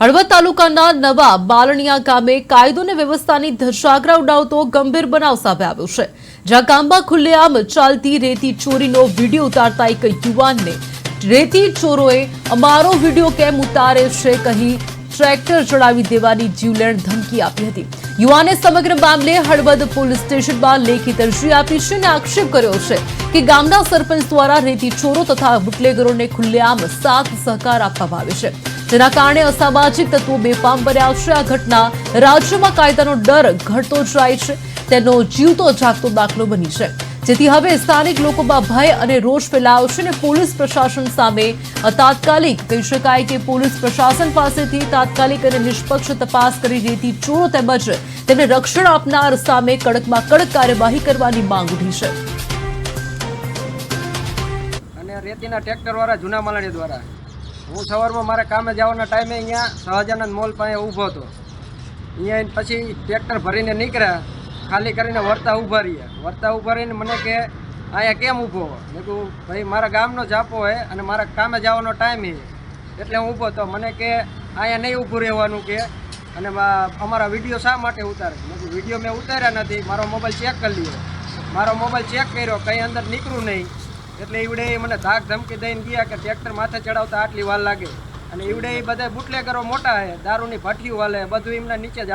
હળવદ તાલુકાના નવા બાલણિયા ગામે કાયદો અને વ્યવસ્થાની ધજાગરા ઉડાવતો ગંભીર બનાવ સામે આવ્યો છે, જ્યાં ગામમાં ખુલ્લેઆમ ચાલતી રેતી ચોરીનો વિડીયો ઉતારતા એક યુવાનને રેતી ચોરોએ અમારો વિડીયો કેમ ઉતારે છે કહી ટ્રેક્ટર ચડાવી દેવાની જીવલેણ ધમકી આપી હતી। યુવાને સમગ્ર મામલે હળવદ પોલીસ સ્ટેશનમાં લેખિત અરજી આપી છે અને આક્ષેપ કર્યો છે કે ગામના સરપંચ દ્વારા રેતી ચોરો તથા બુટલેગરોને ખુલ્લેઆમ સાથ સહકાર આપવામાં આવે છે, જેના કારણે અસામાજિક તત્વો બેફામ બન્યા છે। આ ઘટના રાજ્યમાં કાયદાનો ડર ઘટતો જાય છે તેનો જીવતો જાગતો દાખલો બની છે, જેથી હવે સ્થાનિક લોકોમાં ભય અને રોષ ફેલાયો છે અને પોલીસ પ્રશાસન સામે તાત્કાલિક કહી શકાય કે પોલીસ પ્રશાસન પાસેથી તાત્કાલિક અને નિષ્પક્ષ તપાસ કરી રેતી ચોરો તેમજ તેમને રક્ષણ આપનાર સામે કડકમાં કડક કાર્યવાહી કરવાની માંગ ઉઠી છે। અને રેતીના ટ્રેક્ટરવાળા જૂના માલણી દ્વારા હું સવારમાં મારા કામે જવાના ટાઈમે અહીંયા સહજાનંદ મોલ પાસે ઊભો હતો। અહીંયા પછી ટ્રેક્ટર ભરીને નીકળ્યા, ખાલી કરીને વરતા ઊભા રહીને મને કે અહીંયા કેમ ઊભો? મેં કહ્યું ભાઈ મારા ગામનો જાપો હોય અને મારા કામે જવાનો ટાઈમ છે એટલે હું ઊભો તો મને કે અહીંયા નહીં ઊભું રહેવાનું કે અને અમારા વિડીયો શા માટે ઉતારે? મેં કહ્યું વિડીયો મેં ઉતાર્યા નથી, મારો મોબાઈલ ચેક કરી લ્યો। મારો મોબાઈલ ચેક કર્યો, કંઈ અંદર નીકળ્યું નહીં એટલે ઈવડે મને ધાક ધમકી દઈને ગયા કે ટ્રેક્ટર માથે ચડાવતા આટલી વાર લાગે અને ઈવડે એ બધા બુટલેગરો મોટા છે, દારૂની ભઠ્ઠીઓ વાલે બધું એમના નીચે જ